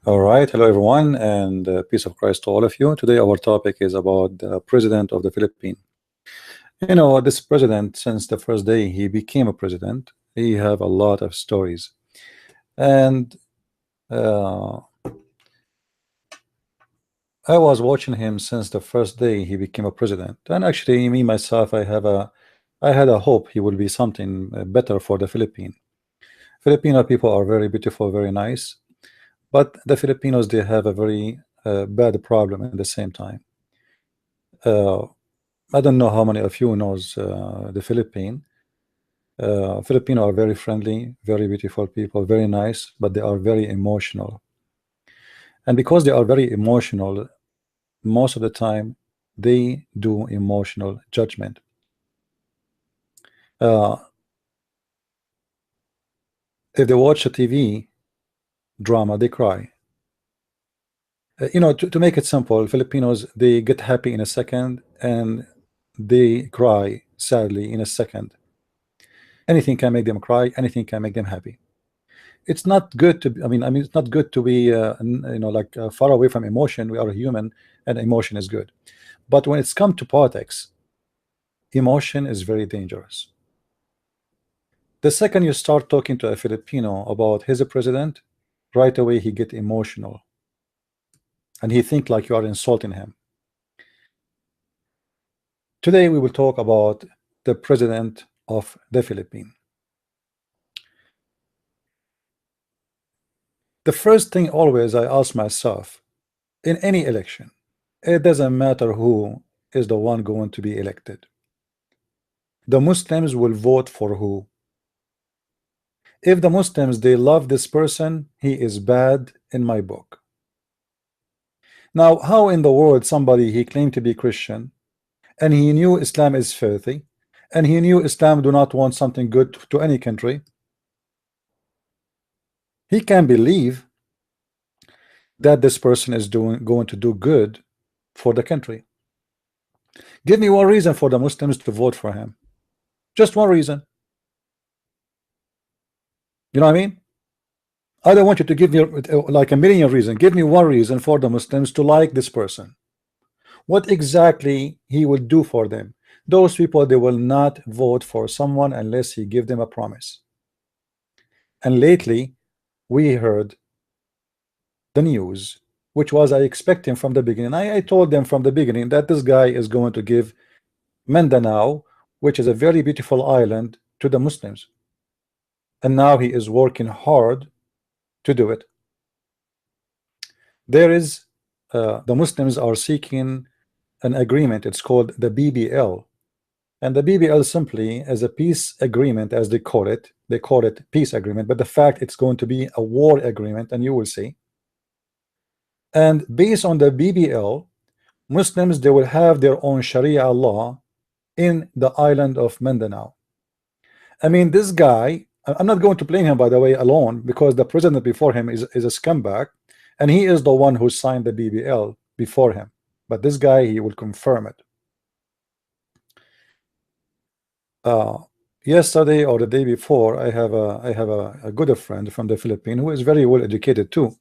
All right, hello everyone, and peace of Christ to all of you. Today, our topic is about the president of the Philippines. You know, this president, since the first day he became a president, he have a lot of stories, and uh, I was watching him since the first day he became a president. And actually, me myself, I had a hope he will be something better for the Philippines. Filipino people are very beautiful, very nice, but the Filipinos they have a very bad problem at the same time. Uh, I don't know how many of you knows the Philippines. Filipino are very friendly, very beautiful people, very nice, but they are very emotional. And because they are very emotional, most of the time they do emotional judgment. Uh, if they watch a TV drama, they cry. You know, to make it simple, Filipinos they get happy in a second and they cry sadly in a second. Anything can make them cry, anything can make them happy. It's not good to be, I mean it's not good to be you know, like far away from emotion. We are human and emotion is good, but when it's come to politics, emotion is very dangerous. The second you start talking to a Filipino about his president, right away he get emotional and he think like you are insulting him. Today we will talk about the president of the Philippines. The first thing always I ask myself in any election, it doesn't matter who is the one going to be elected. The Muslims will vote for who? If the Muslims they love this person, he is bad in my book. Now, how in the world somebody he claimed to be Christian and he knew Islam is filthy and he knew Islam do not want something good to any country, he can believe that this person is going to do good for the country? Give me one reason for the Muslims to vote for him. Just one reason. You know what I mean? I don't want you to give me like a million reasons. Give me one reason for the Muslims to like this person. What exactly he will do for them? Those people, they will not vote for someone unless he give them a promise. And lately, we heard the news, which was I expecting from the beginning. I told them from the beginning that this guy is going to give Mindanao, which is a very beautiful island, to the Muslims. And now he is working hard to do it. There is the Muslims are seeking an agreement. It's called the BBL, and the BBL simply as a peace agreement, as they call it. They call it peace agreement, but the fact it's going to be a war agreement, and you will see. And based on the BBL, Muslims they will have their own Sharia law in the island of Mindanao. I mean, this guy, I'm not going to blame him, by the way, alone, because the president before him is a scumbag, and he is the one who signed the BBL before him. But this guy, he will confirm it. Uh, Yesterday or the day before, I have a good friend from the Philippines who is very well educated too,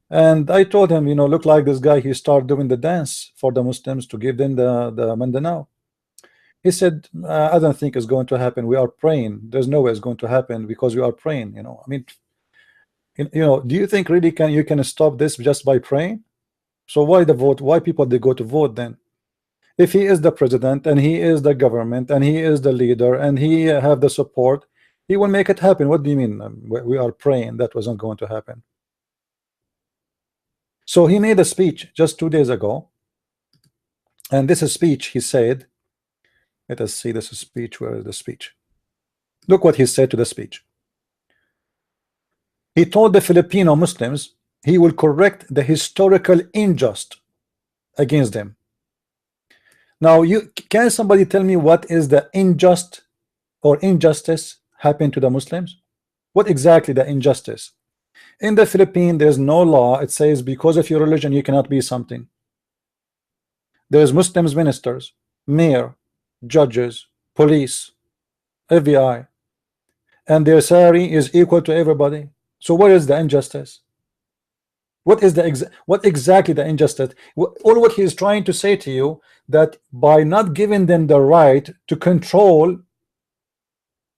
and I told him, you know, look like this guy, he started doing the dance for the Muslims to give them the Mindanao. He said, I don't think it's going to happen. We are praying. There's no way it's going to happen because we are praying. You know, I mean, you know, do you think really you can stop this just by praying? So why the vote? Why people they go to vote then? If he is the president and he is the government and he is the leader and he have the support, he will make it happen. What do you mean? We are praying that wasn't going to happen. So he made a speech just 2 days ago, and this is speech he said. Let us see this speech. Where is the speech? Look what he said to the speech. He told the Filipino Muslims he will correct the historical injustice against them. Now, can somebody tell me what is the unjust or injustice happened to the Muslims? What exactly the injustice? In the Philippines, there's no law. It says because of your religion, you cannot be something. There's Muslims ministers, mayor, judges, police, FBI, and their salary is equal to everybody. So what is the injustice? What is the what exactly the injustice? All what he is trying to say to you, that by not giving them the right to control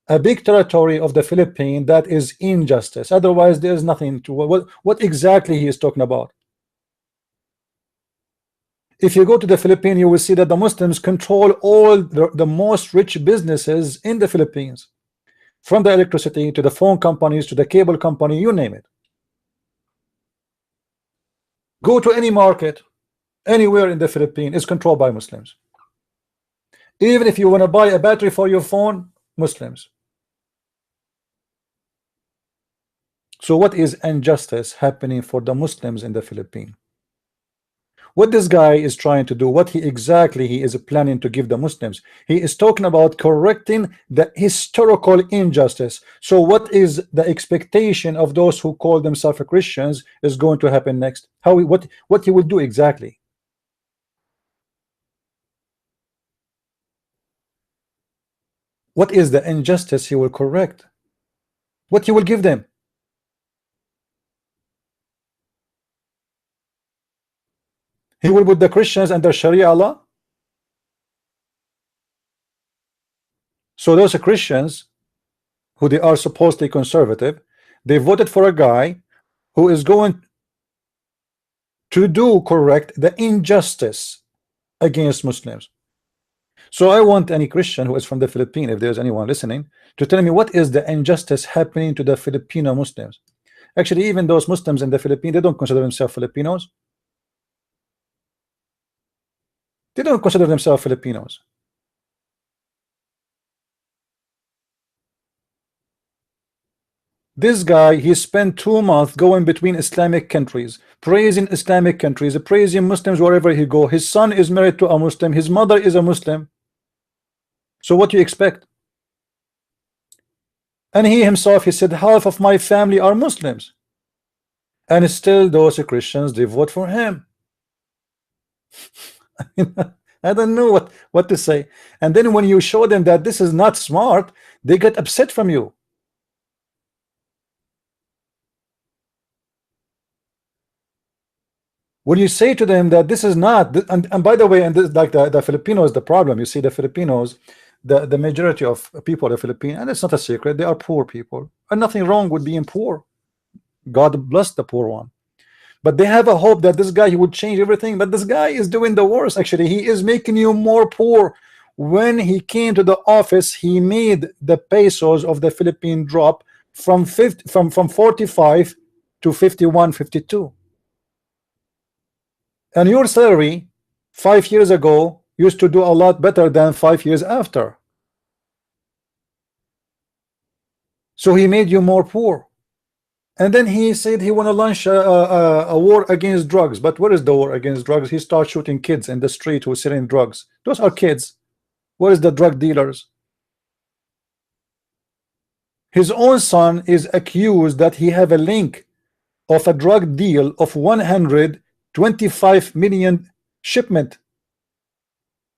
a big territory of the Philippines, that is injustice. Otherwise, there is nothing to what exactly he is talking about. If you go to the Philippines, you will see that the Muslims control all the most rich businesses in the Philippines, from the electricity to the phone companies to the cable company, you name it. Go to any market anywhere in the Philippines is controlled by Muslims. Even if you want to buy a battery for your phone, Muslims. So what is injustice happening for the Muslims in the Philippines? What this guy is trying to do, what he is planning to give the Muslims, he is talking about correcting the historical injustice. So what is the expectation of those who call themselves Christians is going to happen next? What he will do exactly? What is the injustice he will correct? What he will give them? He will put the Christians under Sharia law. So those are Christians who they are supposedly conservative. They voted for a guy who is going to do correct the injustice against Muslims. So I want any Christian who is from the Philippines, if there's anyone listening, to tell me what is the injustice happening to the Filipino Muslims. Actually, even those Muslims in the Philippines, they don't consider themselves Filipinos. They don't consider themselves Filipinos. This guy, he spent 2 months going between Islamic countries, praising Islamic countries, praising Muslims wherever he go. His son is married to a Muslim. His mother is a Muslim. So what do you expect? And he himself, he said, half of my family are Muslims. And still those Christians, they vote for him. I don't know what to say. And then when you show them that this is not smart, they get upset from you. When you say to them that this is not, and by the way, and this, like the Filipinos, the problem, you see, the Filipinos, the majority of people in the Philippines, and it's not a secret, they are poor people, and nothing wrong with being poor. God bless the poor one, but they have a hope that this guy, he would change everything. But this guy is doing the worst. Actually, he is making you more poor. When he came to the office, he made the pesos of the Philippine drop from 45 to 51, 52. And your salary 5 years ago used to do a lot better than 5 years after. So he made you more poor. And then he said he want to launch a war against drugs. But where is the war against drugs? He starts shooting kids in the street who are selling drugs. Those are kids. Where is the drug dealers? His own son is accused that he have a link of a drug deal of 125 million shipment.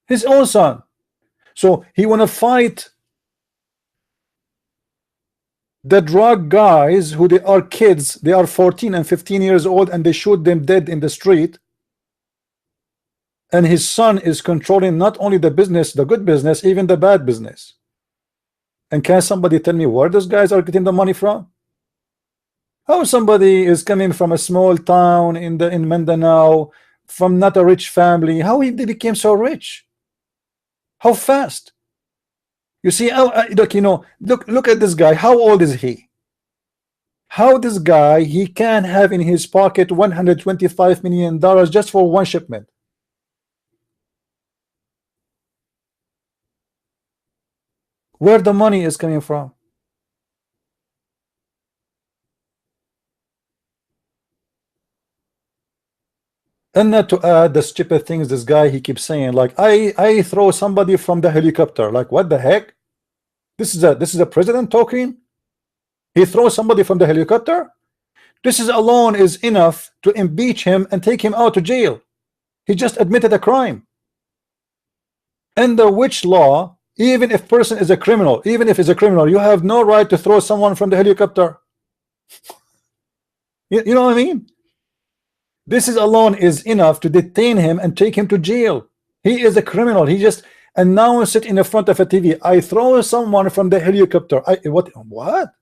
His own son. So he want to fight the drug guys who they are kids. They are 14 and 15 years old, and they shoot them dead in the street. And his son is controlling not only the business, the good business, even the bad business. And can somebody tell me where those guys are getting the money from? How somebody is coming from a small town in Mindanao, from not a rich family, how they became so rich? How fast? You see, look, you know, look at this guy. How old is he? How this guy, he can have in his pocket $125 million just for one shipment? Where the money is coming from? And not to add the stupid things this guy he keeps saying, like I throw somebody from the helicopter. Like, what the heck? This is a president talking. He throws somebody from the helicopter. This is alone is enough to impeach him and take him out to jail. He just admitted a crime. Under which law, even if person is a criminal, even if he's a criminal, you have no right to throw someone from the helicopter. You know what I mean? This is alone is enough to detain him and take him to jail. He is a criminal. He just announced it in the front of a TV. I throw someone from the helicopter. What?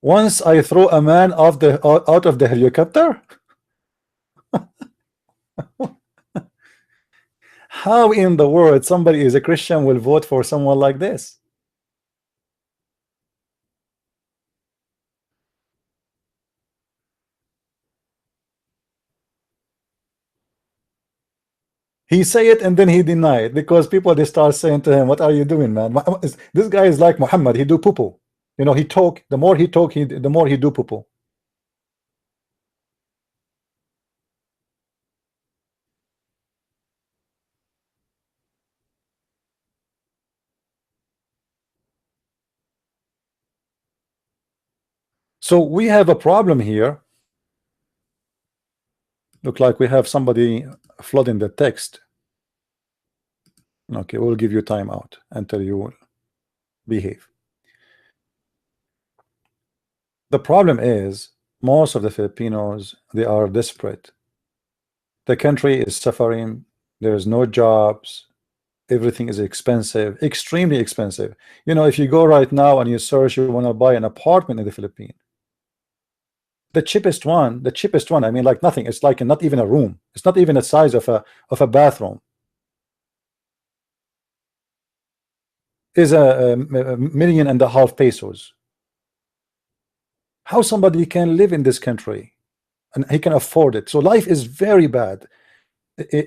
Once I throw a man off the out of the helicopter? How in the world somebody is a Christian will vote for someone like this? He say it and then he deny it because people they start saying to him, "What are you doing, man? This guy is like Muhammad. He do poo poo. You know, he talk. The more he talk, the more he do poo poo." So we have a problem here. Look like we have somebody flooding the text. Okay, we'll give you time out until you behave. The problem is most of the Filipinos, they are desperate. The country is suffering. There's no jobs. Everything is expensive, extremely expensive. You know, if you go right now and you search, you want to buy an apartment in the Philippines, the cheapest one, I mean, like nothing. It's like not even a room. It's not even the size of a bathroom. Is a million and a half pesos. How somebody can live in this country and he can afford it? So life is very bad.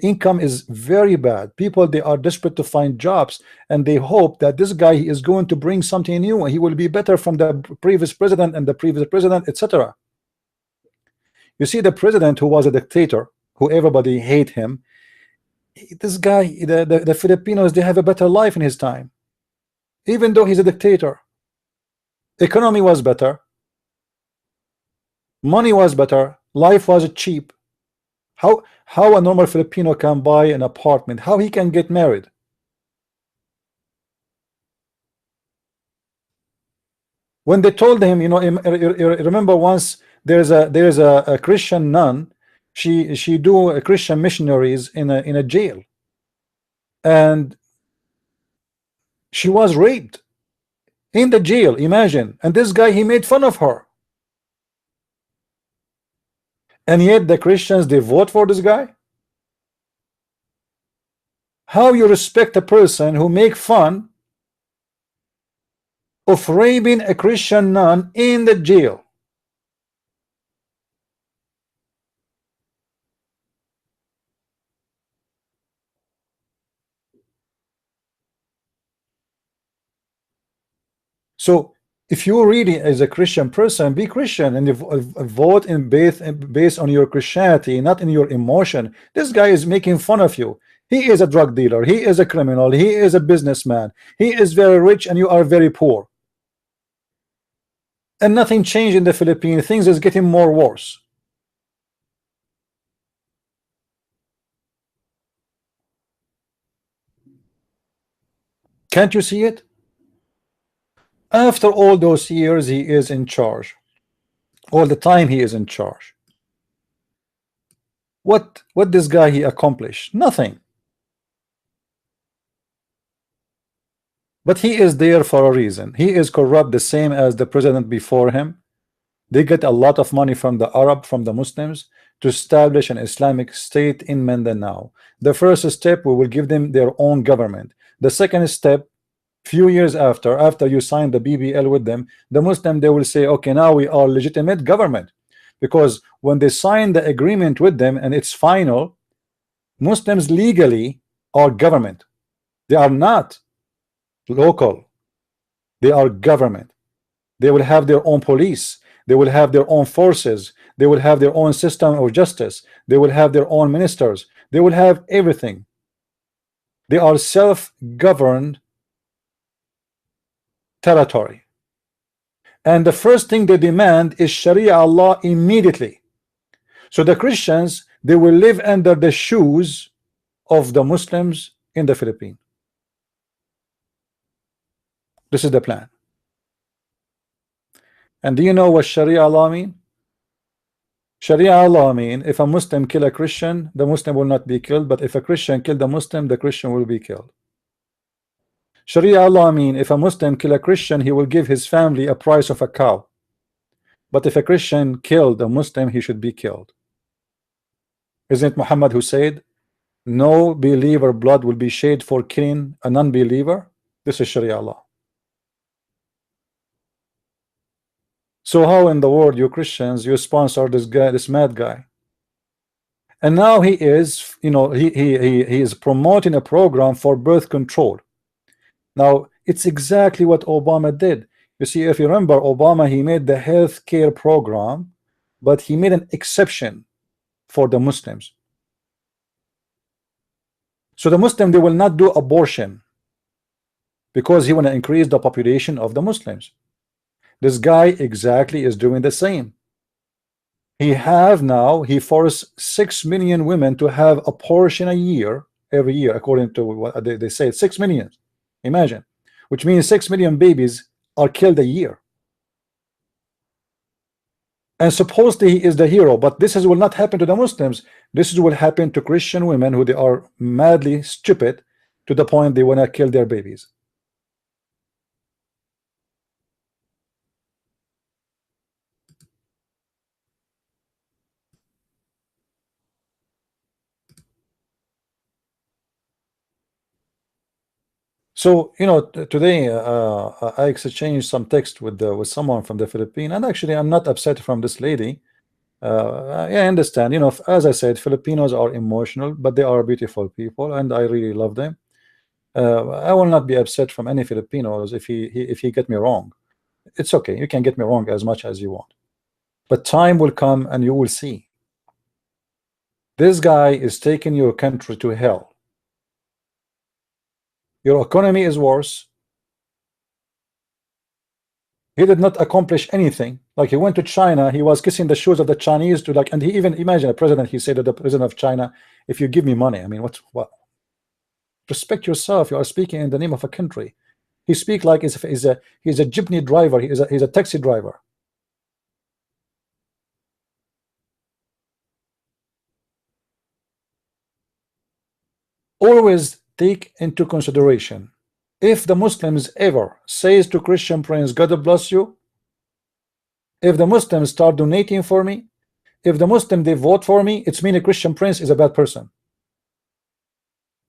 Income is very bad. People, they are desperate to find jobs and they hope that this guy is going to bring something new and he will be better from the previous president and the previous president, etc. You see, the president who was a dictator, who everybody hate him, this guy, the Filipinos, they have a better life in his time, even though he's a dictator. Economy was better, money was better, life was cheap. How a normal Filipino can buy an apartment? How he can get married? When they told him, you know, remember once there's a Christian nun, she do a Christian missionaries in a jail, and she was raped in the jail. Imagine. And this guy, he made fun of her, and yet the Christians, they vote for this guy. How you respect a person who make fun of raping a Christian nun in the jail? So if you really as a Christian person, be Christian and vote in based on your Christianity, not in your emotion. This guy is making fun of you. He is a drug dealer, he is a criminal, he is a businessman, he is very rich and you are very poor, and nothing changed in the Philippines. Things is getting more worse. Can't you see it? After all those years, he is in charge. All the time he is in charge. What this guy he accomplished? Nothing. But he is there for a reason. He is corrupt the same as the president before him. They get a lot of money from the Arab, from the Muslims, to establish an Islamic state in Mindanao. The first step, we will give them their own government. The second step, few years after you sign the BBL with them, the Muslim, they will say, okay, now we are legitimate government. Because when they sign the agreement with them and it's final, Muslims legally are government. They are not local. They are government. They will have their own police. They will have their own forces. They will have their own system of justice. They will have their own ministers. They will have everything. They are self-governed territory. And the first thing they demand is Sharia law immediately. So the Christians, they will live under the shoes of the Muslims in the Philippines. This is the plan. And do you know what Sharia law mean? Sharia law mean if a Muslim kill a Christian, the Muslim will not be killed, but if a Christian kill the Muslim, the Christian will be killed. Sharia law mean if a Muslim kill a Christian, he will give his family a price of a cow. But if a Christian killed a Muslim, he should be killed. Isn't it Muhammad who said, no believer blood will be shed for killing a non-believer? This is Sharia law. So how in the world, you Christians, you sponsor this guy, this mad guy? And now he is, you know, he is promoting a program for birth control. Now it's exactly what Obama did. You see, if you remember, Obama, he made the health care program, but he made an exception for the Muslims. So the Muslim, they will not do abortion because he want to increase the population of the Muslims. This guy exactly is doing the same. He forced 6 million women to have abortion a year, every year, according to what they say, 6 million. Imagine, which means 6 million babies are killed a year. And supposedly he is the hero, but this will not happen to the Muslims. This will happen to Christian women who they are madly stupid to the point they want to kill their babies. So, you know, today I exchanged some text with someone from the Philippines, and actually I'm not upset from this lady. I understand, you know, as I said, Filipinos are emotional, but they are beautiful people, and I really love them. I will not be upset from any Filipinos if he get me wrong. It's okay, you can get me wrong as much as you want, but time will come and you will see. This guy is taking your country to hell. Your economy is worse. He did not accomplish anything. Like, he went to China, he was kissing the shoes of the Chinese to, like, and he even, imagine a president, he said to the president of China, if you give me money, I mean, what? Respect yourself. You are speaking in the name of a country. He speak like he's a jeepney driver. He's a taxi driver. Always take into consideration, if the Muslims ever says to Christian prince, God bless you, if the Muslims start donating for me, if the Muslim they vote for me, it's mean a Christian prince is a bad person.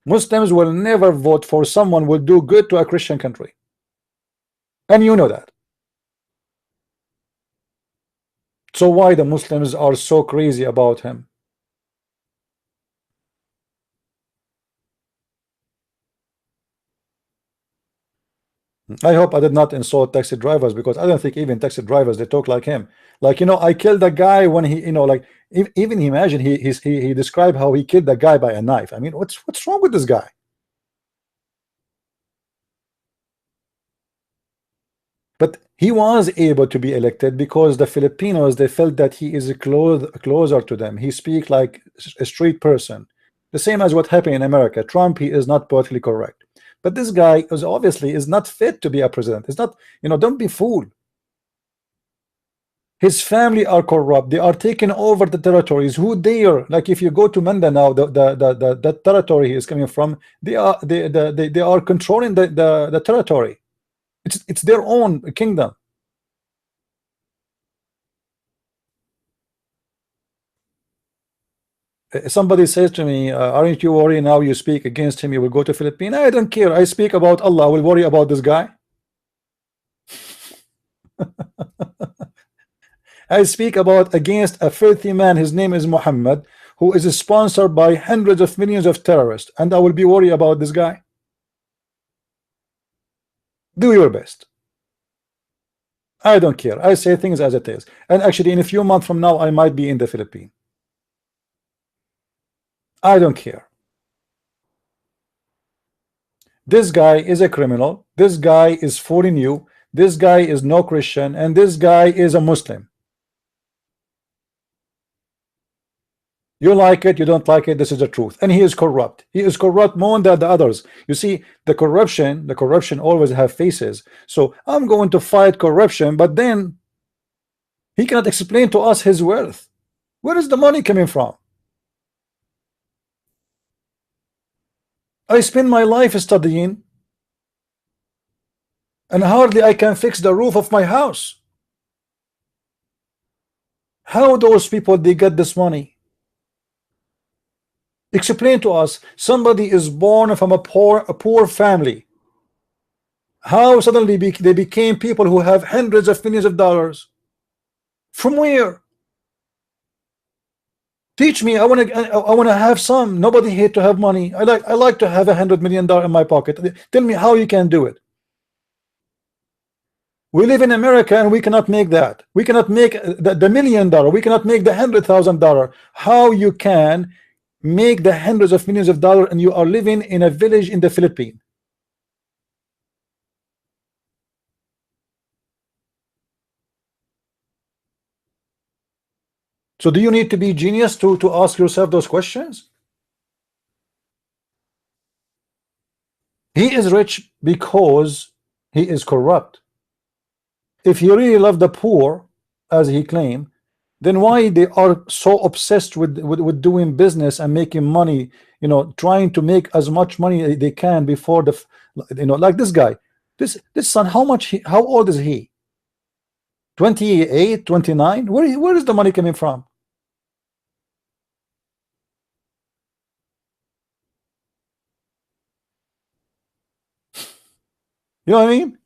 Muslims will never vote for someone who will do good to a Christian country, and you know that. So why the Muslims are so crazy about him? I hope I did not insult taxi drivers, because I don't think even taxi drivers they talk like him. Like, you know, I killed a guy when he, you know, like even imagine he described how he killed the guy by a knife. I mean, what's wrong with this guy? But he was able to be elected because the Filipinos, they felt that he is closer to them. He speak like a street person, the same as what happened in America. Trump, he is not politically correct, but this guy is obviously is not fit to be a president. It's not, you know, don't be fooled. His family are corrupt. They are taking over the territories. Who dare? Like, if you go to Mindanao, the territory he is coming from, they are controlling the territory. It's their own kingdom. Somebody says to me, aren't you worried now you speak against him, you will go to Philippines? I don't care. I speak about Allah. I will worry about this guy. I speak about against a filthy man. His name is Muhammad, who is sponsored by hundreds of millions of terrorists, and I will be worried about this guy. Do your best. I don't care. I say things as it is. And actually, in a few months from now, I might be in the Philippines. I don't care. This guy is a criminal. This guy is fooling you. This guy is no Christian, and this guy is a Muslim. You like it, you don't like it, this is the truth. And he is corrupt. He is corrupt more than the others. You see, the corruption always have faces. So I'm going to fight corruption, but then he cannot explain to us his wealth. Where is the money coming from? I spend my life studying, and hardly I can fix the roof of my house. How those people they get this money? Explain to us. Somebody is born from a poor family. How suddenly they became people who have hundreds of millions of dollars? From where? Teach me. I want to have some. Nobody hate to have money. I like to have $100 million in my pocket. Tell me how you can do it. We live in America and we cannot make that. We cannot make the $1 million. We cannot make the $100,000. How you can make the hundreds of millions of dollars and you are living in a village in the Philippines? So do you need to be genius to ask yourself those questions? He is rich because he is corrupt. If he really loved the poor, as he claimed, then why they are so obsessed with doing business and making money, trying to make as much money they can before like this guy, this son, how old is he? 28, 29? Where is the money coming from? You know what I mean?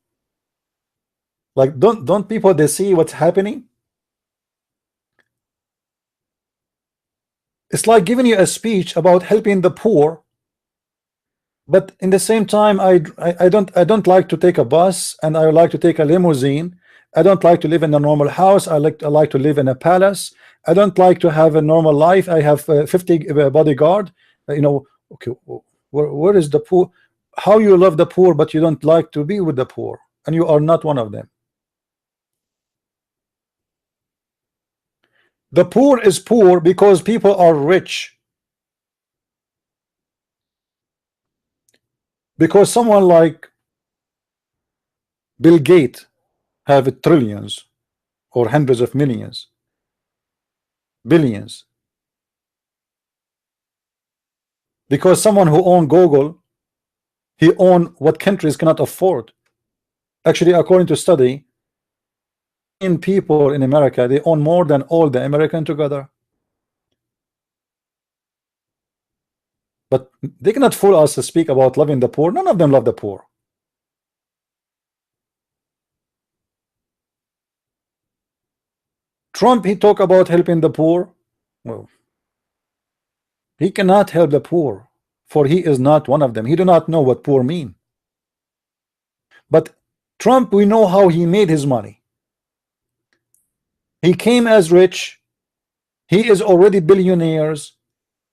Like, don't people they see what's happening? It's like giving you a speech about helping the poor, but in the same time, I don't like to take a bus, and I like to take a limousine. I don't like to live in a normal house. I like to live in a palace. I don't like to have a normal life. I have 50 bodyguard. Okay, where is the poor? How you love the poor, but you don't like to be with the poor, and you are not one of them. The poor is poor because people are rich. Because someone like Bill Gates have trillions or hundreds of millions, billions. Because someone who own Google, he own what countries cannot afford. Actually, according to study, in people in America, they own more than all the American together. But they cannot fool us to speak about loving the poor. None of them love the poor. Trump, he talk about helping the poor. Well, he cannot help the poor, for he is not one of them. He do not know what poor mean. But Trump, we know how he made his money. He came as rich. He is already billionaires.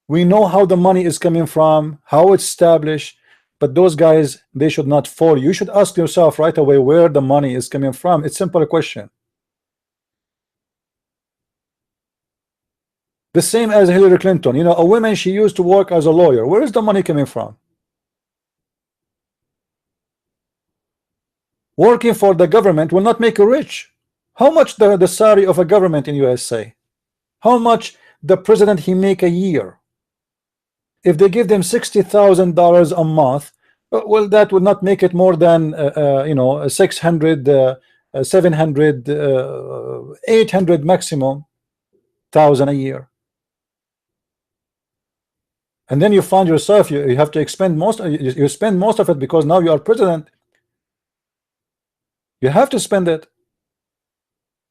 We know how the money is coming from, how it's established. But those guys, they should not fall. You should ask yourself right away where the money is coming from. It's a simple question. The same as Hillary Clinton. A woman, she used to work as a lawyer. Where is the money coming from? Working for the government will not make you rich. How much the salary of a government in USA? How much the president he make a year? If they give them $60,000 a month, well, that would not make it more than 600, 700, 800 maximum thousand a year. And then you find yourself you have to expend you spend most of it because now you are president. You have to spend it.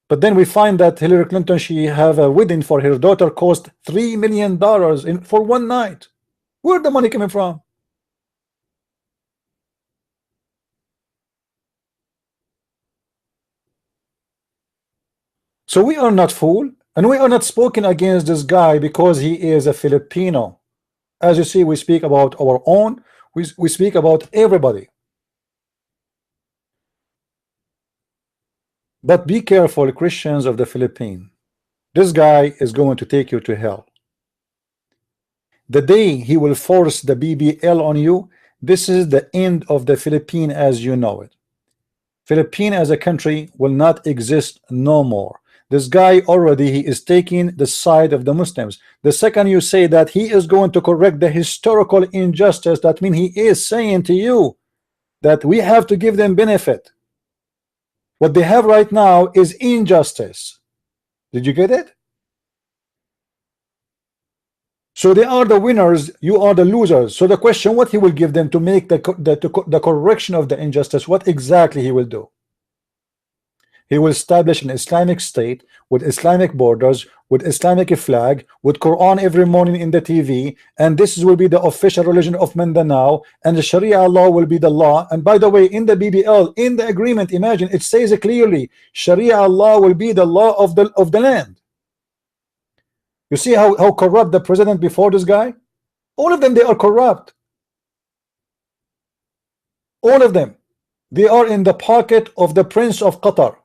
But then we find that Hillary Clinton, she have a wedding for her daughter cost $3 million for one night. Where the money coming from? So we are not fool, and we are not spoken against this guy because he is a Filipino. As you see, we speak about our own. We speak about everybody. But be careful, Christians of the Philippines. This guy is going to take you to hell. The day he will force the BBL on you, this is the end of the Philippines as you know it. Philippines as a country will not exist no more. This guy already, he is taking the side of the Muslims. The second you say that he is going to correct the historical injustice, that means he is saying to you that we have to give them benefit. What they have right now is injustice. Did you get it? So they are the winners, you are the losers. So the question, what he will give them to make the correction of the injustice, what exactly he will do? He will establish an Islamic state with Islamic borders, with Islamic flag, with Quran every morning in the TV, and this will be the official religion of Mindanao, and the Sharia law will be the law. And by the way, in the BBL, in the agreement, imagine it says it clearly, Sharia law will be the law of the land. You see how corrupt the president before this guy? All of them, they are corrupt. All of them. They are in the pocket of the Prince of Qatar.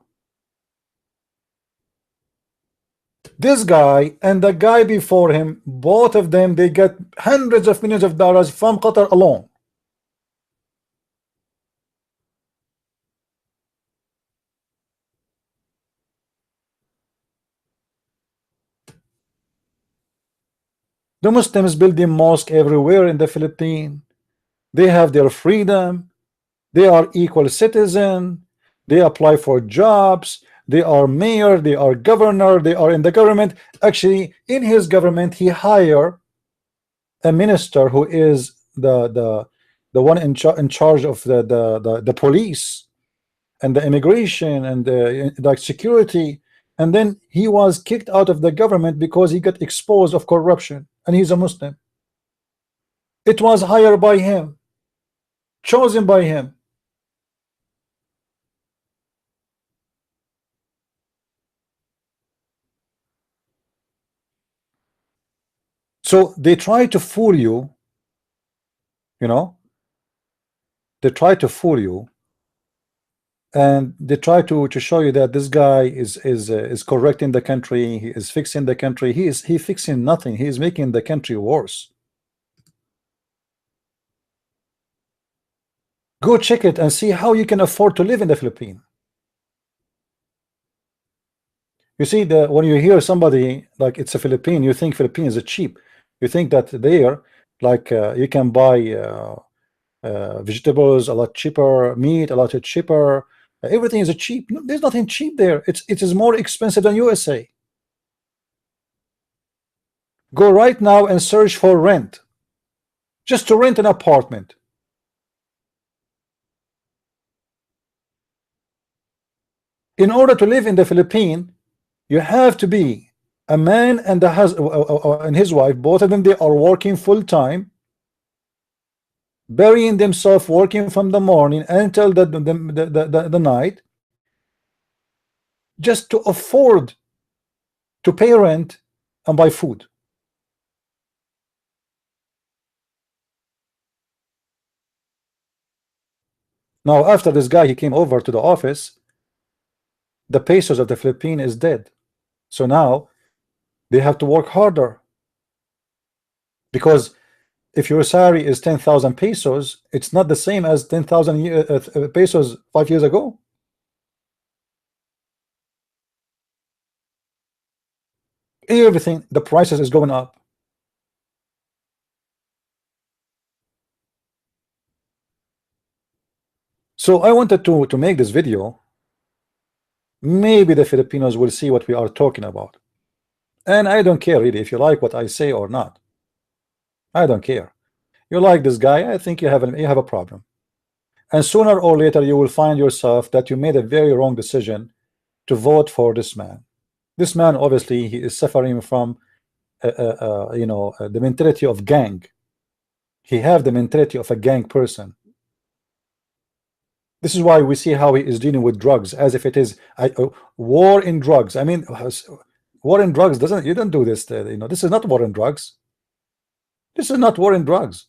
This guy and the guy before him, both of them, they get hundreds of millions of dollars from Qatar alone. The Muslims building mosque everywhere in the Philippines. They have their freedom. They are equal citizen. They apply for jobs. They are mayor. They are governor. They are in the government. Actually, in his government, he hired a minister who is the one in charge of the police and the immigration and the security. And then he was kicked out of the government because he got exposed of corruption, and he's a Muslim. It was hired by him, chosen by him. So they try to fool you, you know, they try to fool you, and they try to show you that this guy is correcting the country, he is fixing the country. He fixing nothing. He is making the country worse. Go check it and see how you can afford to live in the Philippines. You see, when you hear somebody like it's a Philippine, you think Philippines is cheap. You think that there, like you can buy vegetables a lot cheaper, meat a lot cheaper. Everything is cheap. No, there's nothing cheap there. It is more expensive than USA. Go right now and search for rent, just to rent an apartment. In order to live in the Philippines, you have to be a man and the husband and his wife. Both of them, they are working full-time, burying themselves, working from the morning until the night, just to afford to pay rent and buy food. Now, after this guy he came over to the office, the pesos of the Philippines is dead. So now they have to work harder, because if your salary is 10,000 pesos, it's not the same as 10,000 pesos 5 years ago. Everything, the prices is going up. So I wanted to make this video. Maybe the Filipinos will see what we are talking about. And I don't care really if you like what I say or not. I don't care. You like this guy, I think you have a problem. And sooner or later you will find yourself that you made a very wrong decision to vote for this man. This man, obviously, he is suffering from the mentality of gang. He have the mentality of a gang person. This is why we see how he is dealing with drugs, as if it is a war in drugs. I mean, war in drugs doesn't, you don't do this. This is not war in drugs. This is not war in drugs.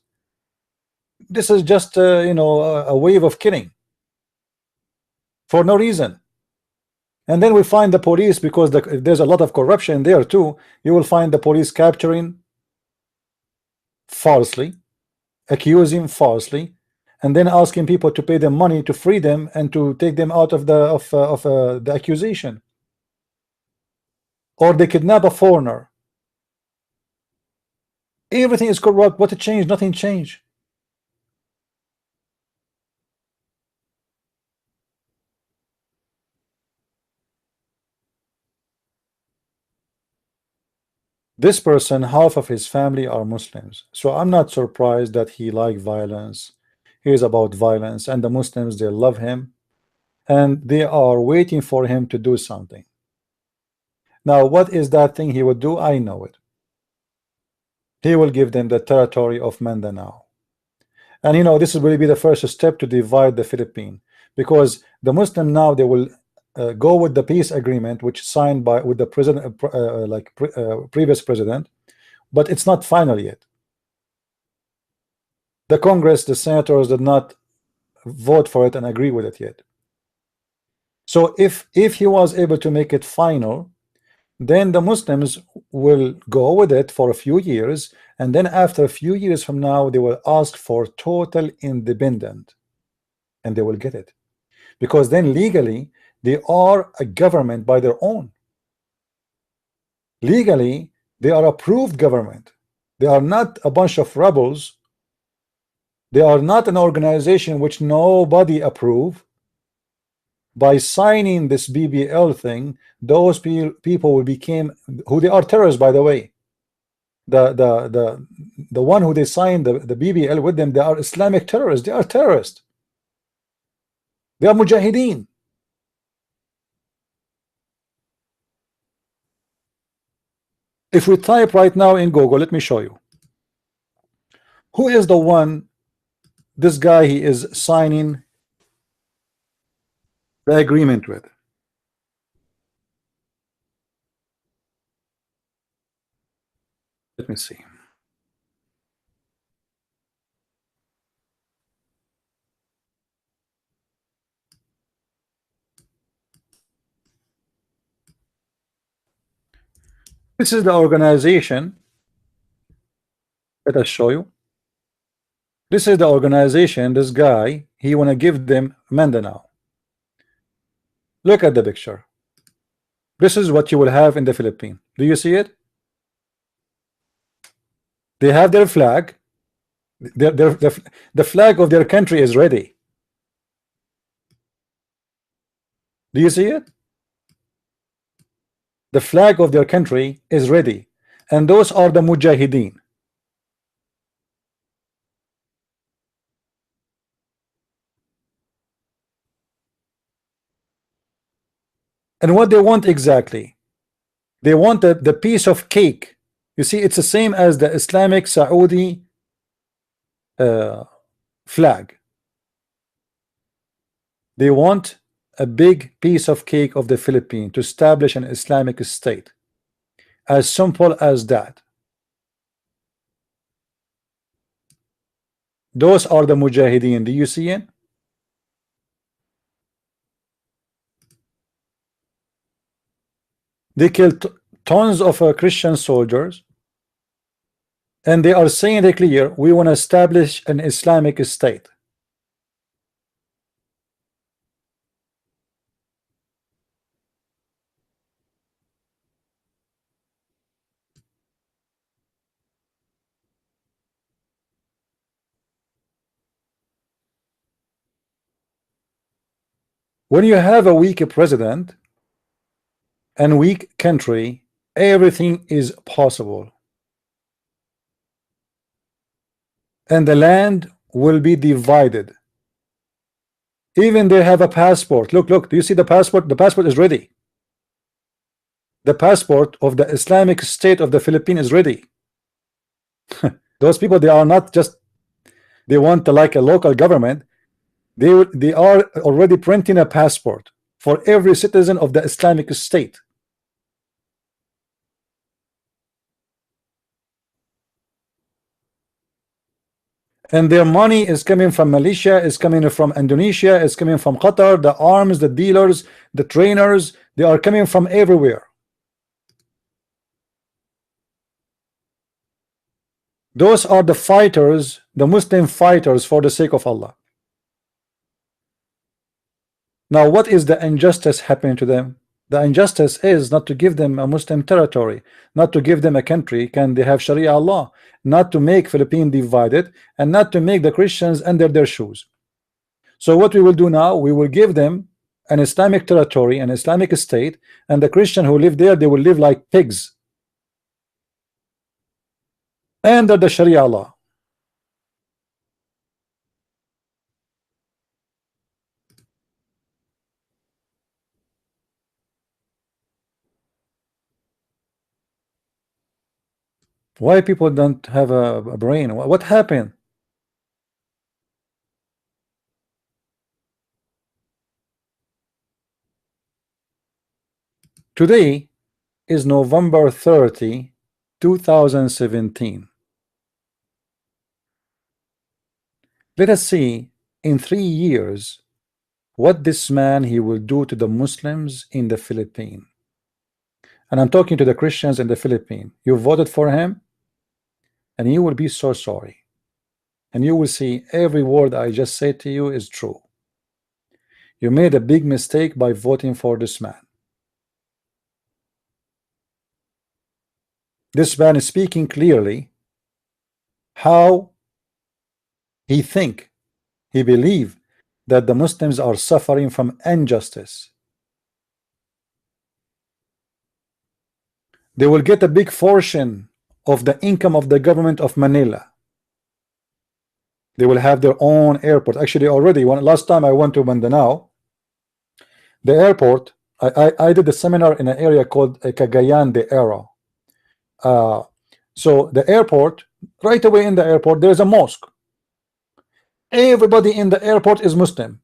This is just a wave of killing for no reason. And then we find the police, because there's a lot of corruption there too. You will find the police capturing falsely, accuse him falsely, and then asking people to pay them money to free them and to take them out of the accusation. Or they kidnap a foreigner. Everything is corrupt. What changed? Nothing changed. This person, half of his family are Muslims, so I'm not surprised that he like violence. He is about violence, and the Muslims, they love him, and they are waiting for him to do something. Now, what is that thing he would do? I know it. He will give them the territory of Mindanao. And you know, this will be the first step to divide the Philippines, because the Muslim now, they will go with the peace agreement which signed by with the president, previous president, but it's not final yet. The Congress, the senators did not vote for it and agree with it yet. So if he was able to make it final, then the Muslims will go with it for a few years, and then after a few years from now, they will ask for total independence, and they will get it, because then legally they are a government by their own. Legally, they are approved government. They are not a bunch of rebels. They are not an organization which nobody approve. By signing this BBL thing, those people will become who they are, terrorists, by the way. The one who they signed the BBL with them, they are Islamic terrorists. They are terrorists. They are mujahideen. If we type right now in Google, let me show you. Who is the one, this guy, he is signing the agreement with? Let me see. This is the organization. Let us show you. This is the organization. This guy, he want to give them Mindanao. Look at the picture. This is what you will have in the Philippines. Do you see it? They have their flag. The flag of their country is ready. Do you see it? The flag of their country is ready, and those are the mujahideen. And what they want exactly? They want the piece of cake. You see, it's the same as the Islamic Saudi flag. They want a big piece of cake of the Philippines to establish an Islamic state. As simple as that. Those are the mujahideen. Do you see it? They killed tons of Christian soldiers, and they are saying it clear, we want to establish an Islamic state. When you have a weak president and weak country, everything is possible. And the land will be divided. Even they have a passport. Look, do you see the passport? The passport is ready. The passport of the Islamic State of the Philippines is ready. Those people, they are not just, they want like a local government. They are already printing a passport for every citizen of the Islamic State. And their money is coming from Malaysia, is coming from Indonesia, is coming from Qatar. The arms, the dealers, the trainers, they are coming from everywhere. Those are the fighters, the Muslim fighters for the sake of Allah. Now, what is the injustice happening to them? The injustice is not to give them a Muslim territory, not to give them a country, can they have Sharia law, not to make Philippines divided, and not to make the Christians under their shoes. So what we will do now, we will give them an Islamic territory, an Islamic state, and the Christian who live there, they will live like pigs under the Sharia law. Why people don't have a brain? What happened? Today is November 30, 2017. Let us see in 3 years what this man he will do to the Muslims in the Philippines. And I'm talking to the Christians in the Philippines. You voted for him, and you will be so sorry. And you will see every word I just said to you is true. You made a big mistake by voting for this man. This man is speaking clearly how he believe that the Muslims are suffering from injustice. They will get a big portion of the income of the government of Manila. They will have their own airport. Actually, already last time I went to Mindanao, the airport, I did a seminar in an area called Cagayan de Oro. So the airport, right away in the airport, there's a mosque. Everybody in the airport is Muslim.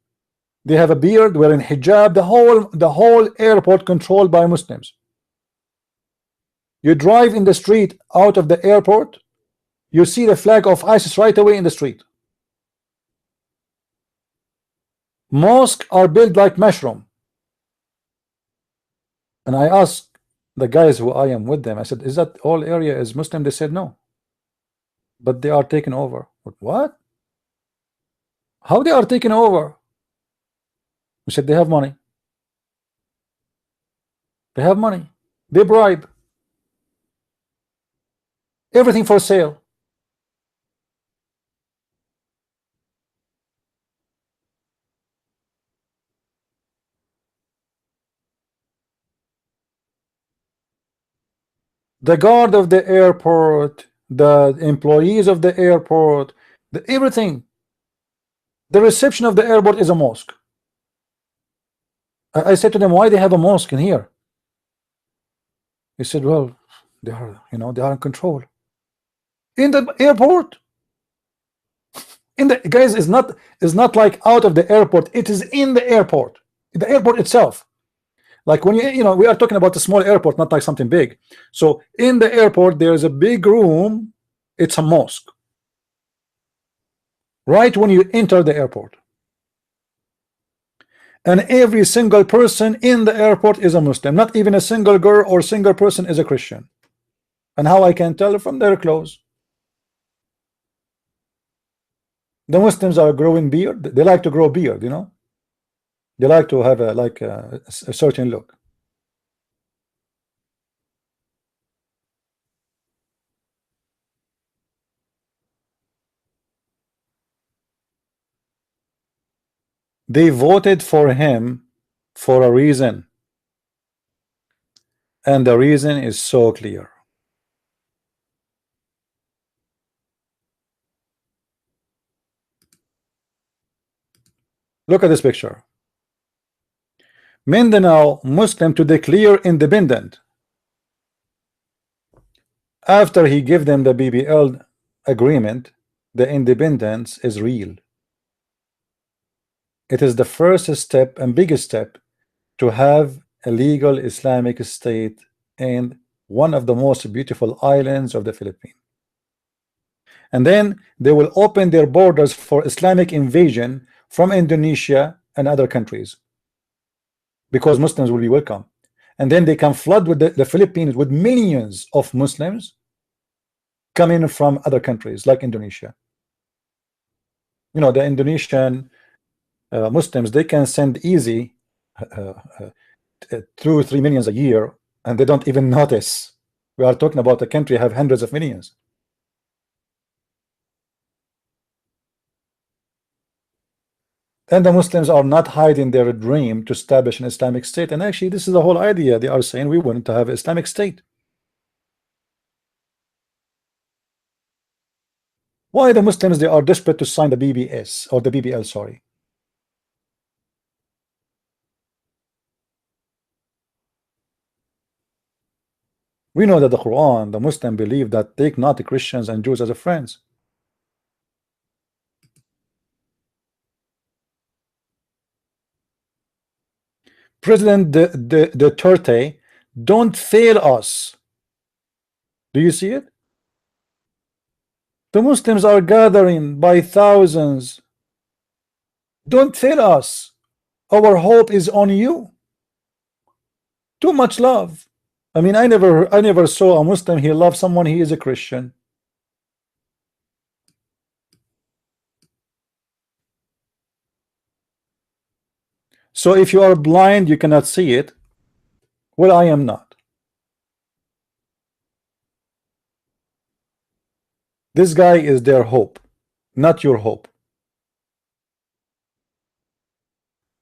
They have a beard, wearing hijab. The whole airport controlled by Muslims. You drive in the street out of the airport, you see the flag of ISIS right away in the street. Mosques are built like mushroom. And I asked the guys who I am with them, I said, is that all area is Muslim? They said no, but they are taken over. What? How they are taken over? We said they have money. They have money. They bribe. Everything for sale. The guard of the airport, the employees of the airport, everything. The reception of the airport is a mosque. I said to them, why they have a mosque in here? He said, well, they are, they are in control. In the airport. In the guys, is not like out of the airport. It is in the airport. The airport itself. Like when we are talking about a small airport, not like something big. So in the airport, there is a big room. It's a mosque. Right when you enter the airport. And every single person in the airport is a Muslim. Not even a single girl or single person is a Christian. And how I can tell from their clothes. The Muslims are growing beard. They like to grow beard, They like to have a certain look. They voted for him for a reason. And the reason is so clear. Look at this picture. Mindanao Muslim to declare independent. After he gave them the BBL agreement, the independence is real. It is the first step and biggest step to have a legal Islamic state in one of the most beautiful islands of the Philippines. And then they will open their borders for Islamic invasion from Indonesia and other countries, because Muslims will be welcome. And then they can flood with the Philippines with millions of Muslims coming from other countries like Indonesia. You know, the Indonesian Muslims, they can send easy uh, uh, 2 or 3 millions a year, and they don't even notice. We are talking about a country have hundreds of millions. And the Muslims are not hiding their dream to establish an Islamic State. And actually, this is the whole idea. They are saying we want to have an Islamic State. Why the Muslims, they are desperate to sign the BBS or the BBL, sorry. We know that the Quran, the Muslim believe that take not the Christians and Jews as a friends. President Duterte, don't fail us. Do you see it? The Muslims are gathering by thousands. Don't fail us. Our hope is on you. Too much love. I mean, I never saw a Muslim he loves someone he is a Christian. So if you are blind, you cannot see it. Well, I am not. This guy is their hope, not your hope.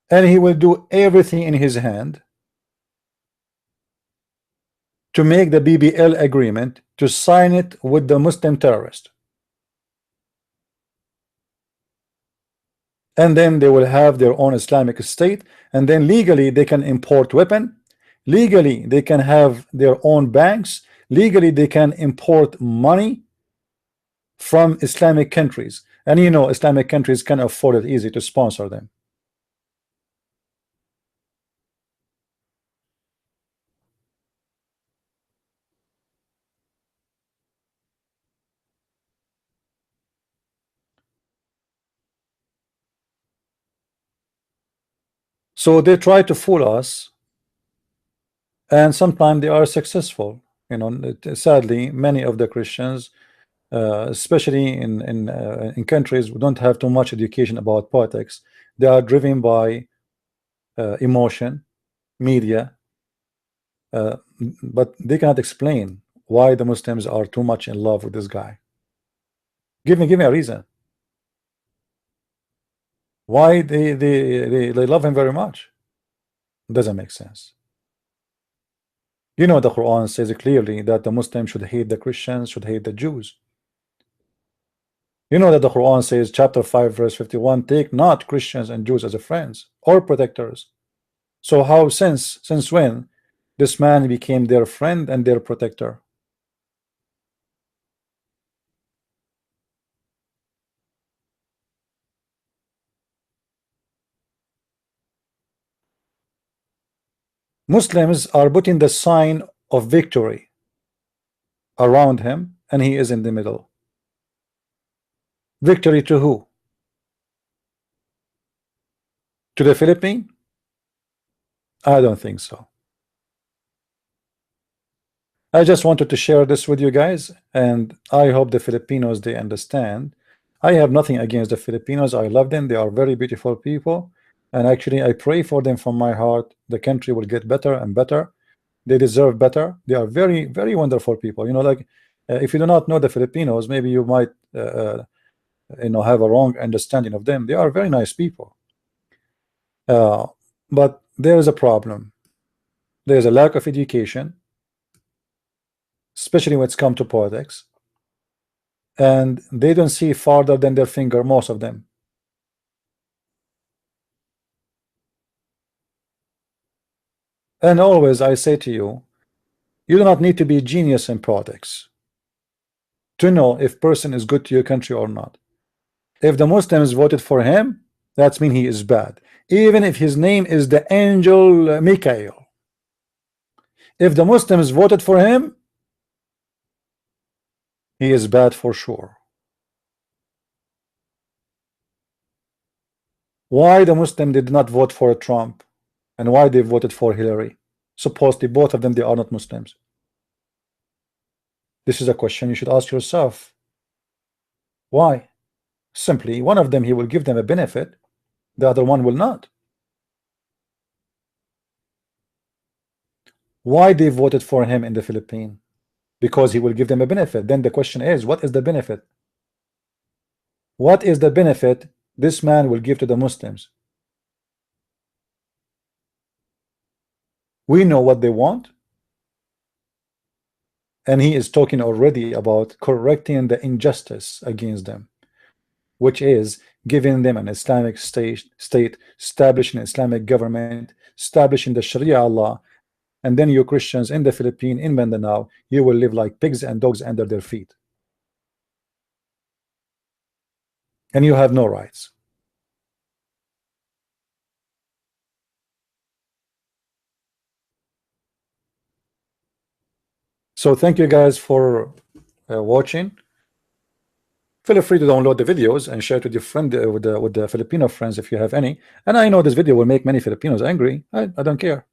And he will do everything in his hand to make the BBL agreement, to sign it with the Muslim terrorist. And then they will have their own Islamic State, and then legally they can import weapon, legally they can have their own banks, legally they can import money from Islamic countries. And you know, Islamic countries can afford it easy to sponsor them. So they try to fool us, and sometimes they are successful. You know, sadly, many of the Christians, especially in countries who don't have too much education about politics, they are driven by emotion, media, but they cannot explain why the Muslims are too much in love with this guy. Give me a reason. Why they love him very much? Doesn't make sense. You know, the Quran says clearly that the Muslims should hate the Christians, should hate the Jews. You know that the Quran says, chapter 5 verse 51, take not Christians and Jews as a friends or protectors. So how, since when this man became their friend and their protector? Muslims are putting the sign of victory around him, and he is in the middle. Victory to who? To the Philippines? I don't think so. I just wanted to share this with you guys, and I hope the Filipinos, they understand. I have nothing against the Filipinos. I love them. They are very beautiful people, and actually I pray for them from my heart. The country will get better and better. They deserve better. They are very, very wonderful people. You know, like if you do not know the Filipinos, maybe you might you know, have a wrong understanding of them. They are very nice people, but there is a problem. There is a lack of education, especially when it's come to politics, and they don't see farther than their finger, most of them. And always I say to you, you do not need to be a genius in politics to know if person is good to your country or not. If the Muslims voted for him, that means he is bad, even if his name is the angel Michael. If the Muslims voted for him, he is bad for sure. Why the Muslim did not vote for Trump, and why they voted for Hillary? Supposedly both of them, they are not Muslims. This is a question you should ask yourself. Why? Simply, one of them, he will give them a benefit, the other one will not. Why they voted for him in the Philippines? Because he will give them a benefit. Then the question is, what is the benefit? What is the benefit this man will give to the Muslims? We know what they want, and he is talking already about correcting the injustice against them, which is giving them an Islamic state, establishing an Islamic government, establishing the Sharia law, and then you Christians in the Philippines, in Mindanao, you will live like pigs and dogs under their feet, and you have no rights. So thank you guys for watching. Feel free to download the videos and share it with your friend, with the Filipino friends if you have any. And I know this video will make many Filipinos angry. I don't care.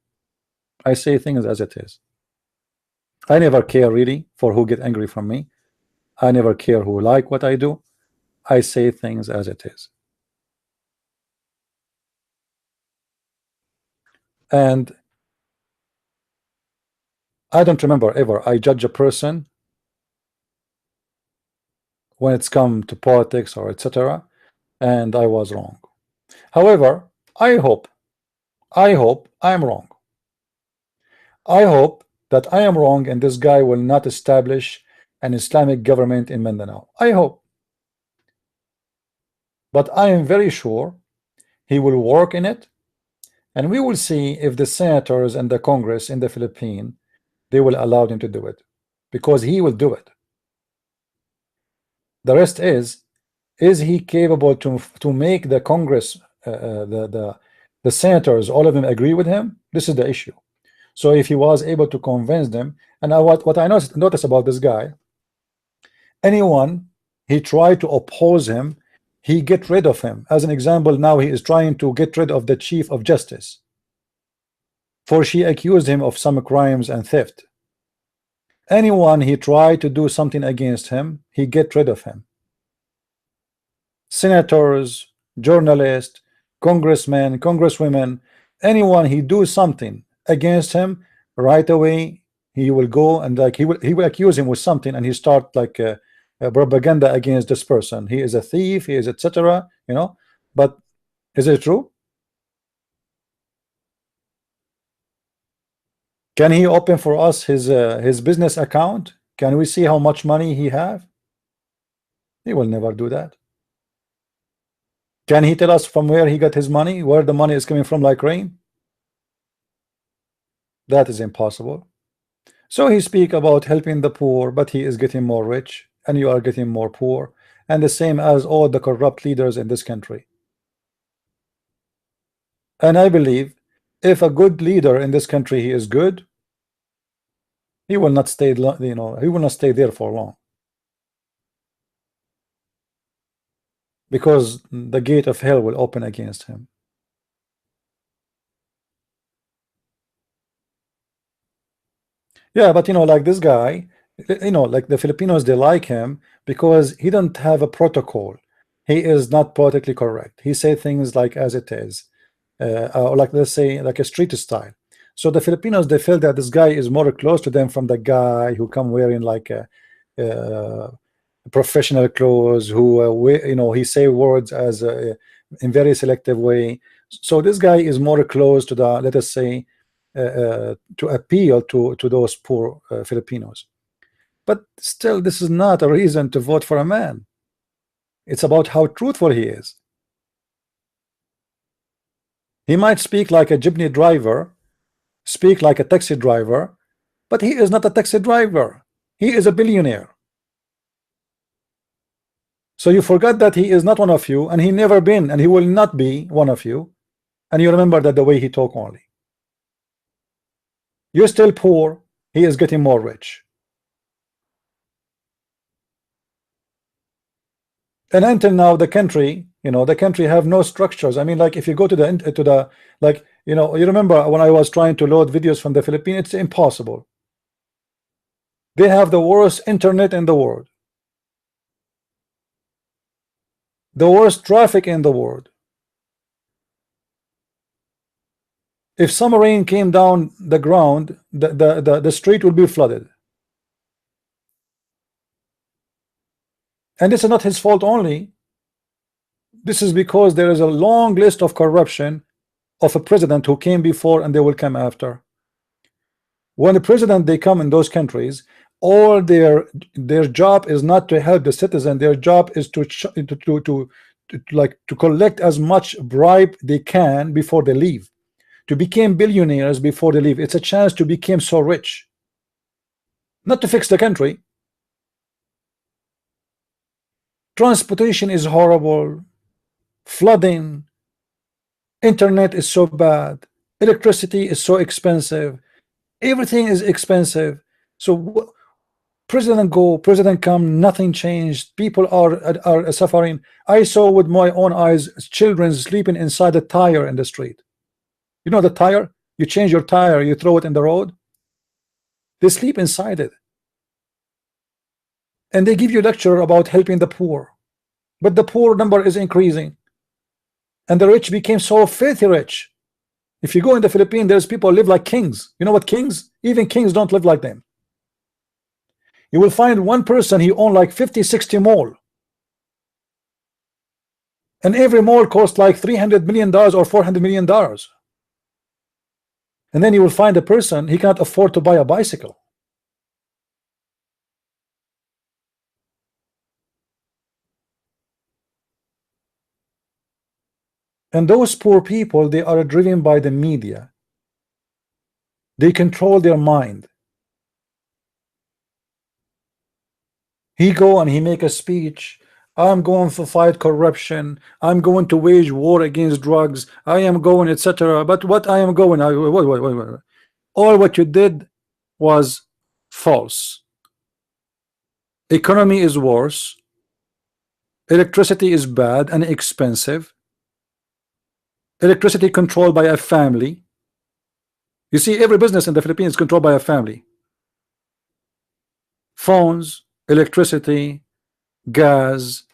I say things as it is. I never care really for who get angry from me. I never care who like what I do. I say things as it is. And I don't remember ever I judge a person when it's come to politics or etc. and I was wrong. However, I hope I'm wrong. I hope that I am wrong and this guy will not establish an Islamic government in Mindanao. I hope. But I am very sure he will work in it, and we will see if the senators and the Congress in the Philippines, they will allow him to do it, because he will do it. The rest is he capable to make the Congress, the senators, all of them agree with him? This is the issue. So if he was able to convince them, and what I notice about this guy, anyone he tried to oppose him, he get rid of him. As an example, now he is trying to get rid of the Chief of Justice, for she accused him of some crimes and theft. Anyone he tried to do something against him, he get rid of him. Senators, journalists, congressmen, congresswomen, anyone he do something against him, right away he will go and like he will accuse him with something, and he start like a propaganda against this person. He is a thief, he is etc. You know, but is it true? Can he open for us his business account? Can we see how much money he have? He will never do that. Can he tell us from where he got his money, where the money is coming from like rain? That is impossible. So he speak about helping the poor, but he is getting more rich and you are getting more poor, and the same as all the corrupt leaders in this country. And I believe if a good leader in this country, he is good, he will not stay, you know, he will not stay there for long, because the gate of hell will open against him. Yeah, but you know, like this guy, you know, like the Filipinos, they like him because he don't have a protocol. He is not politically correct. He say things like as it is, or like let's say like a street style. So the Filipinos, they feel that this guy is more close to them from the guy who come wearing like a professional clothes, who you know, he say words as in very selective way. So this guy is more close to the, let us say, to appeal to those poor Filipinos. But still, this is not a reason to vote for a man. It's about how truthful he is. He might speak like a jeepney driver, speak like a taxi driver, but he is not a taxi driver. He is a billionaire. So you forgot that he is not one of you, and he never been, and he will not be one of you, and you remember that the way he talk only. You're still poor, he is getting more rich. And until now, the country, you know, the country have no structures. I mean, like if you go to the like, you know, you remember when I was trying to load videos from the Philippines, it's impossible. They have the worst internet in the world, the worst traffic in the world. If some rain came down the ground, the street will be flooded. And this is not his fault only. This is because there is a long list of corruption of a president who came before and they will come after. When the president they come in those countries, all their job is not to help the citizen. Their job is to collect as much bribe they can before they leave, to become billionaires before they leave. It's a chance to become so rich, not to fix the country. Transportation is horrible, flooding, internet is so bad, electricity is so expensive, everything is expensive. So president go, president come, nothing changed. People are suffering. I saw with my own eyes children sleeping inside the tire in the street. You know the tire, you change your tire, you throw it in the road, they sleep inside it. And they give you lecture about helping the poor, but the poor number is increasing and the rich became so filthy rich. If you go in the Philippines, there's people live like kings. You know what kings? Even kings don't live like them. You will find one person, he owned like 50-60 mall, and every mall costs like $300 million or $400 million. And then you will find a person, he cannot afford to buy a bicycle. And those poor people, they are driven by the media. They control their mind. He go and he make a speech. I'm going to fight corruption. I'm going to wage war against drugs. I am going, etc. But what I am going, wait. All what you did was false. Economy is worse. Electricity is bad and expensive. Electricity controlled by a family. You see, every business in the Philippines is controlled by a family. Phones, electricity, gas,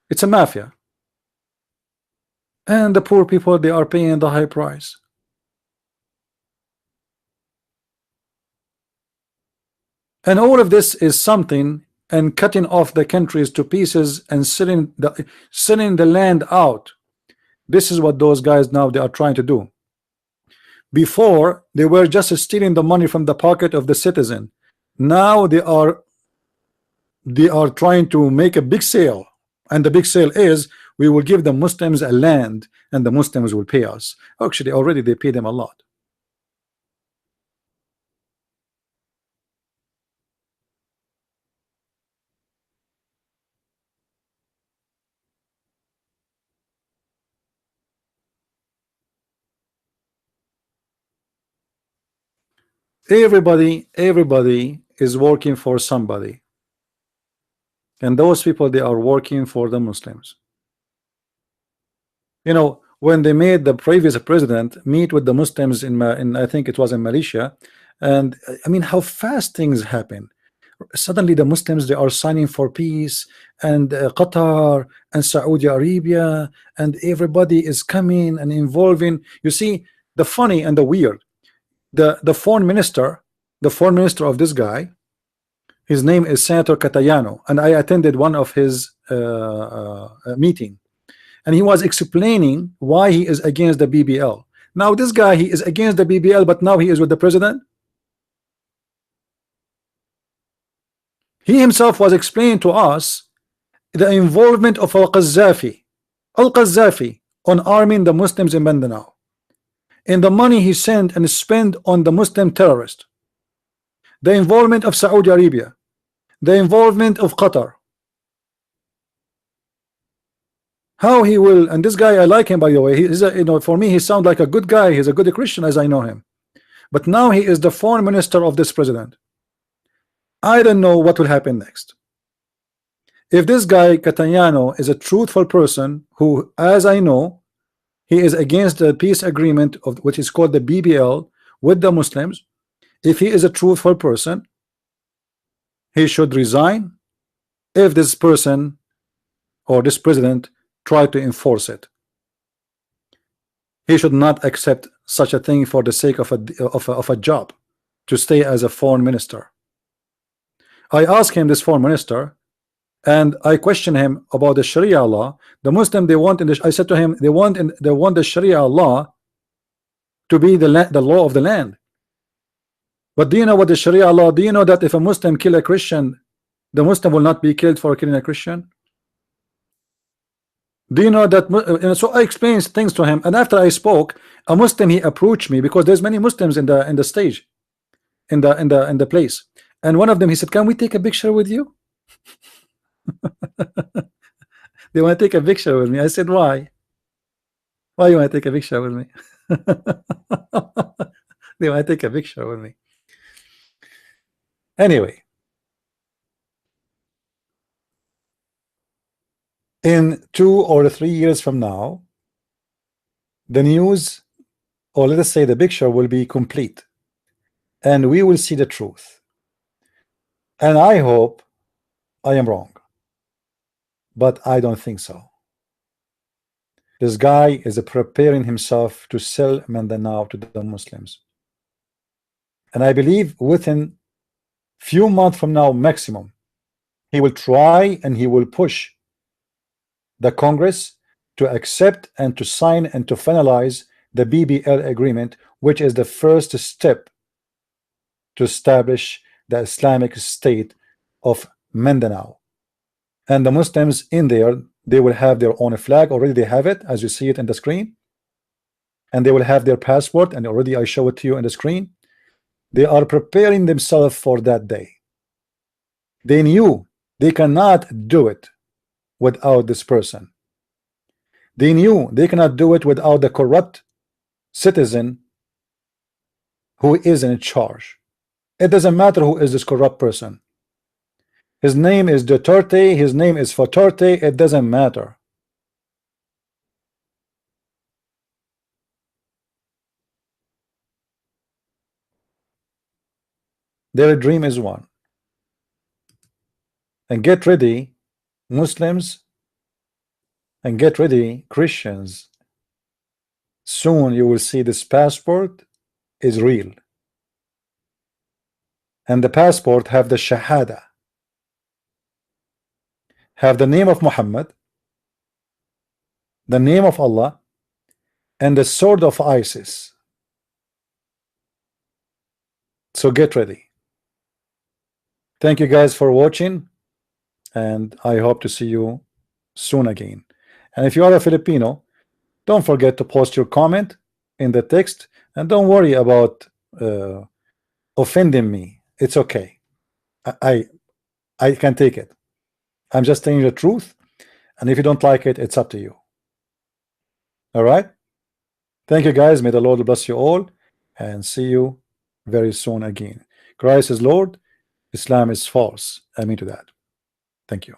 it's a mafia. And the poor people, they are paying the high price. And all of this is something, and cutting off the countries to pieces and selling the land out. This is what those guys now they are trying to do. Before they were just stealing the money from the pocket of the citizen. Now they are trying to make a big sale, and the big sale is we will give the Muslims a land and the Muslims will pay us. Actually already they pay them a lot. Everybody is working for somebody, and those people they are working for the Muslims. You know, when they made the previous president meet with the Muslims in I think it was in Malaysia, and I mean how fast things happen. Suddenly the Muslims they are signing for peace, and Qatar and Saudi Arabia, and everybody is coming and involving. You see the funny and the weird. The foreign minister of this guy, his name is Senator Catayano, and I attended one of his meeting, and he was explaining why he is against the BBL. Now this guy, he is against the BBL, but now he is with the president. He himself was explaining to us the involvement of Al-Qaddafi on arming the Muslims in Mindanao, and the money he sent and spent on the Muslim terrorists, the involvement of Saudi Arabia, the involvement of Qatar. How he will, and this guy I like him by the way. He's a, you know, for me he sounds like a good guy. He's a good Christian as I know him, but now he is the foreign minister of this president. I don't know what will happen next. If this guy Catayano is a truthful person who, as I know, he is against the peace agreement of which is called the BBL with the Muslims. If he is a truthful person, he should resign if this person or this president try to enforce it. He should not accept such a thing for the sake of a job, to stay as a foreign minister. I asked him, this foreign minister, and I questioned him about the Sharia law. The Muslim, they want in the, I said to him, they want the Sharia law to be the law of the land. But do you know what the Sharia law? Do you know that if a Muslim kill a Christian, the Muslim will not be killed for killing a Christian? Do you know that? So I explained things to him, and after I spoke, a Muslim, he approached me, because there's many Muslims in the stage, in the place, and one of them, he said, "Can we take a picture with you?" They want to take a picture with me. I said, "Why? Why you want to take a picture with me?" They want to take a picture with me. Anyway, in 2 or 3 years from now, the news, or let us say the picture, will be complete, and we will see the truth. And I hope I am wrong, but I don't think so. This guy is preparing himself to sell Mindanao to the Muslims, and I believe within few months from now maximum, he will try and he will push the Congress to accept and to sign and to finalize the BBL agreement, which is the first step to establish the Islamic State of Mindanao. And the Muslims in there, they will have their own flag. Already they have it, as you see it in the screen, and they will have their passport, and already I show it to you on the screen. They are preparing themselves for that day. They knew they cannot do it without this person. They knew they cannot do it without the corrupt citizen who is in charge. It doesn't matter who is this corrupt person. His name is Duterte, his name is Duterte, it doesn't matter. Their dream is one. And get ready, Muslims, and get ready, Christians. Soon you will see this passport is real. And the passport have the Shahada, have the name of Muhammad, the name of Allah, and the sword of ISIS. So get ready. Thank you guys for watching, and I hope to see you soon again. And if you are a Filipino, don't forget to post your comment in the text, and don't worry about offending me. It's okay. I can take it. I'm just telling you the truth, and if you don't like it, it's up to you. All right? Thank you guys. May the Lord bless you all, and see you very soon again. Christ is Lord, Islam is false. I mean to that. Thank you.